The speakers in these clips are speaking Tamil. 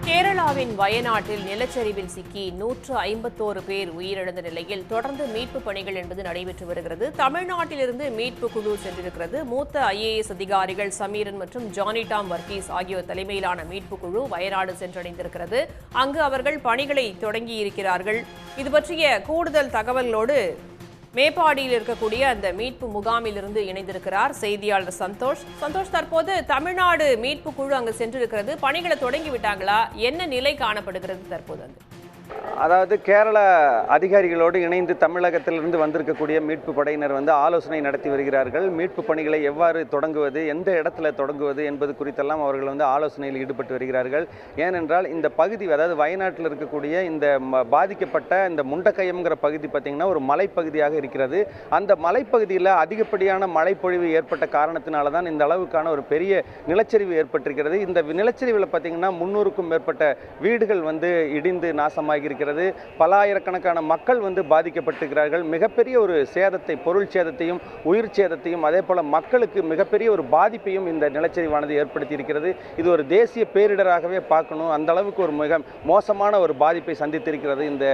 கேரளாவின் வயநாட்டில் நிலச்சரிவில் சிக்கி 151 பேர் உயிரிழந்த நிலையில் தொடர்ந்து மீட்புப் பணிகள் என்பது நடைபெற்று வருகிறது. தமிழ்நாட்டிலிருந்து மீட்பு குழு சென்றிருக்கிறது. மூத்த IAS அதிகாரிகள் சமீரன் மற்றும் ஜானி டாம் வர்கீஸ் ஆகியோர் தலைமையிலான மீட்பு குழு வயநாடு சென்றடைந்திருக்கிறது. அங்கு அவர்கள் பணிகளை தொடங்கியிருக்கிறார்கள். இது பற்றிய கூடுதல் தகவல்களோடு மேப்பாடியில் இருக்கக்கூடிய அந்த மீட்பு முகாமிலிருந்து இணைந்திருக்கிறார் செய்தியாளர் சந்தோஷ். தற்போது தமிழ்நாடு மீட்பு குழு அங்கு சென்றிருக்கிறது. பணிகளை தொடங்கி விட்டாங்களா? என்ன நிலை காணப்படுகிறது தற்போது அங்கு? அதாவது கேரள அதிகாரிகளோடு இணைந்து தமிழகத்திலிருந்து வந்திருக்கக்கூடிய மீட்பு படையினர் ஆலோசனை நடத்தி வருகிறார்கள். மீட்பு பணிகளை எவ்வாறு தொடங்குவது, எந்த இடத்துல தொடங்குவது என்பது குறித்தெல்லாம் அவர்கள் ஆலோசனையில் ஈடுபட்டு வருகிறார்கள். ஏனென்றால் இந்த பகுதி, அதாவது வயநாட்டில் இருக்கக்கூடிய இந்த பாதிக்கப்பட்ட இந்த முண்டக்கயம்ங்கிற பகுதி பார்த்திங்கன்னா ஒரு மலைப்பகுதியாக இருக்கிறது. அந்த மலைப்பகுதியில் அதிகப்படியான மழைப்பொழிவு ஏற்பட்ட காரணத்தினால தான் இந்த அளவுக்கான ஒரு பெரிய நிலச்சரிவு ஏற்பட்டிருக்கிறது. இந்த நிலச்சரிவில் பார்த்திங்கன்னா 300க்கும் மேற்பட்ட வீடுகள் இடிந்து நாசமாகி இருக்கிறது. பல ஆயிரக்கணக்கான மக்கள் பாதிக்கப்பட்டிருக்கிறார்கள். மிகப்பெரிய ஒரு சேதத்தை, பொருள் சேதத்தையும் உயிர் சேதத்தையும் அதே போல மக்களுக்கு மிகப்பெரிய ஒரு பாதிப்பையும் இந்த நிலச்சரிவானது ஏற்படுத்தி இருக்கிறது. இது ஒரு தேசிய பேரிடராகவே பார்க்கணும். அந்த அளவுக்கு ஒரு மிக மோசமான ஒரு பாதிப்பை சந்தித்திருக்கிறது இந்த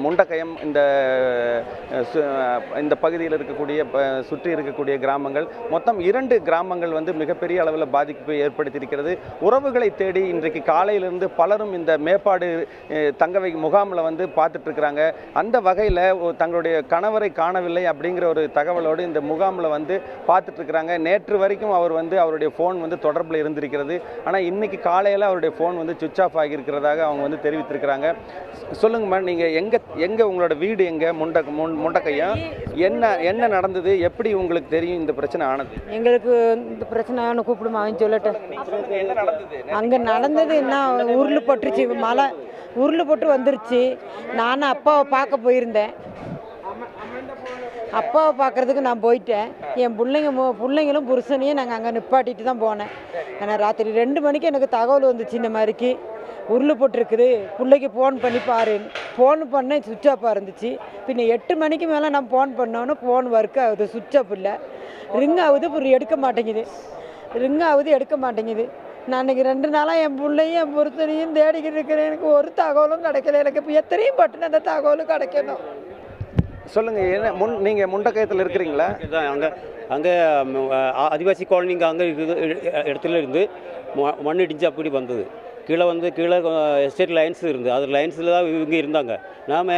முண்டக்கயம். இந்த பகுதியில் இருக்கக்கூடிய சுற்றி இருக்கக்கூடிய கிராமங்கள் மொத்தம் 2 கிராமங்கள் மிகப்பெரிய அளவில் பாதிப்பை ஏற்படுத்தியிருக்கிறது. உறவுகளை தேடி இன்றைக்கு காலையிலிருந்து பலரும் இந்த மேப்பாடு தங்கவை முகாமில் பார்த்துட்டு இருக்கிறாங்க. அந்த வகையில் தங்களுடைய கணவரை காணவில்லை அப்படிங்கிற ஒரு தகவலோடு இந்த முகாமில் பார்த்துட்டு இருக்கிறாங்க. நேற்று வரைக்கும் அவர் அவருடைய ஃபோன் தொடர்பில் இருந்திருக்கிறது. ஆனால் இன்னைக்கு காலையில் அவருடைய ஃபோன் சுவிட்ச் ஆஃப் ஆகியிருக்கிறதாக அவங்க தெரிவித்திருக்கிறாங்க. சொல்லுங்கம்மா, நீங்கள் எங்கே உங்களோட வீடு எங்கே? முண்டக்கையா என்ன நடந்தது? எப்படி உங்களுக்கு தெரியும் இந்த பிரச்சனை ஆனது? எங்களுக்கு இந்த பிரச்சனை கூப்பிடுமா சொல்லட்டேன். அங்கே நடந்தது என்ன, உருள் பட்டுருச்சு, மழை உருள் போட்டு வந்துருச்சு. நானும் அப்பாவை பார்க்க போயிருந்தேன். அப்பாவை பார்க்குறதுக்கு நான் போயிட்டேன். என் பிள்ளைங்களும் புருஷனையும் நாங்கள் அங்கே நிப்பாட்டிட்டு தான் போனேன். ஆனால் ராத்திரி 2 மணிக்கு எனக்கு தகவல் வந்துச்சு, இந்த மாதிரிக்கு உருள் போட்டிருக்குது, பிள்ளைக்கு ஃபோன் பண்ணி பாரு. ஃபோன் பண்ணேன், சுவிட்ச் ஆஃபாக இருந்துச்சு. பின்ன 8 மணிக்கு மேலே நான் ஃபோன் பண்ணோன்னு ஃபோன் ஒர்க் ஆகுது, சுவிட்ச் ஆஃப் இல்லை. ரிங் ஆகுது, எடுக்க மாட்டேங்குது. நான் அன்றைக்கி 2 நாளாக என் பிள்ளையும் என் புருஷனையும் தேடிக்கிட்டு இருக்கிறேன். எனக்கு ஒரு தகவலும் கிடைக்கல. எனக்கு இப்போ எத்தனையும் பட்டுன்னு அந்த தகவலும் கிடைக்கணும். சொல்லுங்கள், என்ன நீங்கள் முண்டக்கயத்தில் இருக்கிறீங்களா? அங்கே ஆதிவாசி காலனி அங்கே இடத்துல இருந்து மண் இடிஞ்சு அப்படி வந்தது. கீழே எஸ்டேட் லைன்ஸ் இருந்து, அது லைன்ஸில் தான் இவங்க இருந்தாங்க. நான்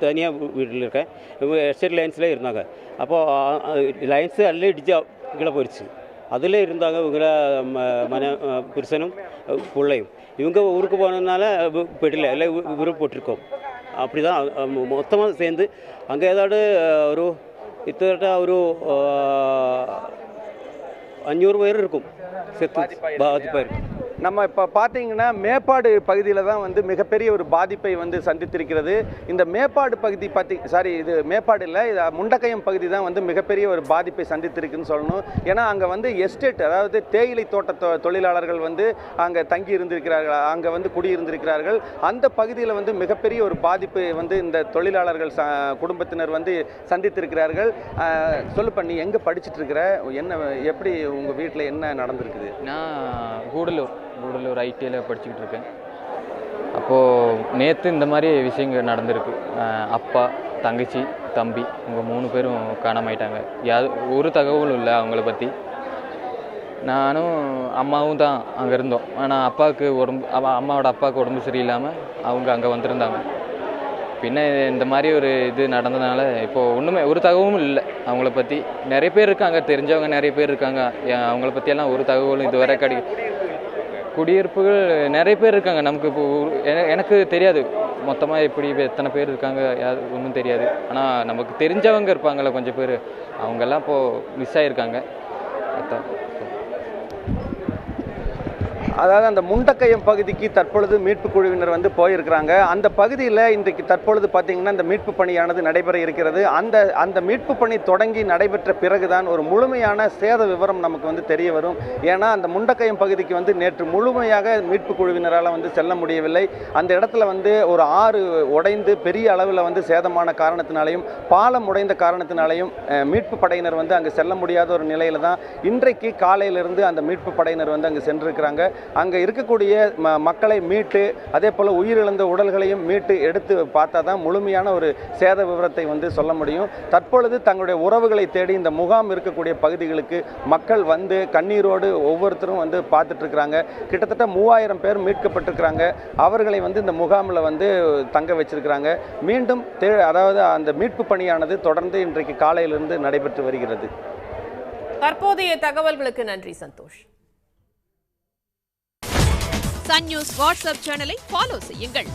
தனியாக வீட்டில் இருக்கேன். இவங்க எஸ்டேட் லைன்ஸில் இருந்தாங்க. அப்போது லைன்ஸு எல்லாம் இடிஞ்சா கீழே போயிடுச்சு. அதில் இருந்தாங்க இவங்கள புருஷனும் பிள்ளையும். இவங்க ஊருக்கு போனதுனால போயிடல, எல்லாம் ஊருக்கு போட்டிருக்கோம். அப்படி தான் மொத்தமாக சேர்ந்து அங்கே ஏதாவது ஒரு ஒரு 500 பேர் இருக்கும் செத்து பாதிப்பாயிருக்கும். நம்ம இப்போ பார்த்தீங்கன்னா மேப்பாடு பகுதியில் தான் மிகப்பெரிய ஒரு பாதிப்பை சந்தித்திருக்கிறது. இந்த மேப்பாடு பகுதி இது மேப்பாடு இல்லை, இது முண்டக்கயம் பகுதி தான் மிகப்பெரிய ஒரு பாதிப்பை சந்தித்திருக்குன்னு சொல்லணும். ஏன்னா அங்கே எஸ்டேட், அதாவது தேயிலை தோட்ட தொழிலாளர்கள் அங்கே தங்கி இருந்திருக்கிறார்கள், அங்கே குடியிருந்திருக்கிறார்கள். அந்த பகுதியில் மிகப்பெரிய ஒரு பாதிப்பு இந்த தொழிலாளர்கள் குடும்பத்தினர் சந்தித்திருக்கிறார்கள். சொல்லுப்பா, நீ எங்கே படிச்சுட்டு இருக்கிற, என்ன, எப்படி உங்கள் வீட்டில் என்ன நடந்திருக்குது? நான் கூடலூர் ஐடியில் படிச்சுக்கிட்டு இருக்கேன். அப்போது நேற்று இந்த மாதிரி விஷயங்கள் நடந்திருக்கு. அப்பா, தங்கச்சி, தம்பி இவங்க 3 பேரும் காணாமாயிட்டாங்க. ஒரு தகவலும் இல்லை அவங்கள பற்றி. நானும் அம்மாவும் தான் அங்கே இருந்தோம். ஆனால் அம்மாவோட அப்பாவுக்கு உடம்பு சரியில்லாமல் அவங்க அங்கே வந்திருந்தாங்க. பின்ன இந்த மாதிரி ஒரு இது நடந்ததுனால இப்போது ஒன்றுமே ஒரு தகவலும் இல்லை அவங்கள பற்றி. நிறைய பேர் இருக்காங்க, தெரிஞ்சவங்க நிறைய பேர் இருக்காங்க. அவங்கள பற்றியெல்லாம் ஒரு தகவலும் இதுவரை குடியிருப்புகள் நிறைய பேர் இருக்காங்க. நமக்கு இப்போ எனக்கு தெரியாது மொத்தமாக எப்படி எத்தனை பேர் இருக்காங்க, ஒன்றும் தெரியாது. ஆனால் நமக்கு தெரிஞ்சவங்க இருப்பாங்கள்ல கொஞ்சம் பேர், அவங்கெல்லாம் இப்போது மிஸ் ஆகியிருக்காங்க. அதான். அதாவது அந்த முண்டக்கயம் பகுதிக்கு தற்பொழுது மீட்பு குழுவினர் போயிருக்கிறாங்க. அந்த பகுதியில் இன்றைக்கு தற்பொழுது பார்த்தீங்கன்னா இந்த மீட்பு பணியானது நடைபெற இருக்கிறது. அந்த மீட்பு பணி தொடங்கி நடைபெற்ற பிறகுதான் ஒரு முழுமையான சேத விவரம் நமக்கு தெரிய வரும். ஏன்னா அந்த முண்டக்கயம் பகுதிக்கு நேற்று முழுமையாக மீட்பு குழுவினரால் செல்ல முடியவில்லை. அந்த இடத்துல ஒரு ஆறு உடைந்து பெரிய அளவில் சேதமான காரணத்தினாலையும் பாலம் உடைந்த காரணத்தினாலையும் மீட்பு படையினர் அங்கே செல்ல முடியாத ஒரு நிலையில தான் இன்றைக்கு காலையிலிருந்து அந்த மீட்பு படையினர் அங்கே சென்றிருக்கிறாங்க. அங்கே இருக்கக்கூடிய மக்களை மீட்டு அதே போல் உயிரிழந்த உடல்களையும் மீட்டு எடுத்து பார்த்தா தான் முழுமையான ஒரு சேத விவரத்தை வந்து சொல்ல முடியும். தற்பொழுது தங்களுடைய உறவுகளை தேடி இந்த முகாம் இருக்கக்கூடிய பகுதிகளுக்கு மக்கள் வந்து கண்ணீரோடு ஒவ்வொருத்தரும் வந்து பார்த்துட்டு இருக்கிறாங்க. கிட்டத்தட்ட 3000 பேர் மீட்கப்பட்டிருக்கிறாங்க. அவர்களை வந்து இந்த முகாமில் வந்து தங்க வச்சிருக்கிறாங்க. மீண்டும் அதாவது அந்த மீட்பு பணியானது தொடர்ந்து இன்றைக்கு காலையிலிருந்து நடைபெற்று வருகிறது. தற்போதைய தகவல்களுக்கு நன்றி சந்தோஷ். சன் நியூஸ் வாட்ஸ்அப் சேனலை ஃபாலோ செய்யுங்கள்.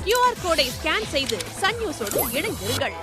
QR கோடை ஸ்கேன் செய்து சன் நியூஸோடு இணைந்திருங்கள்.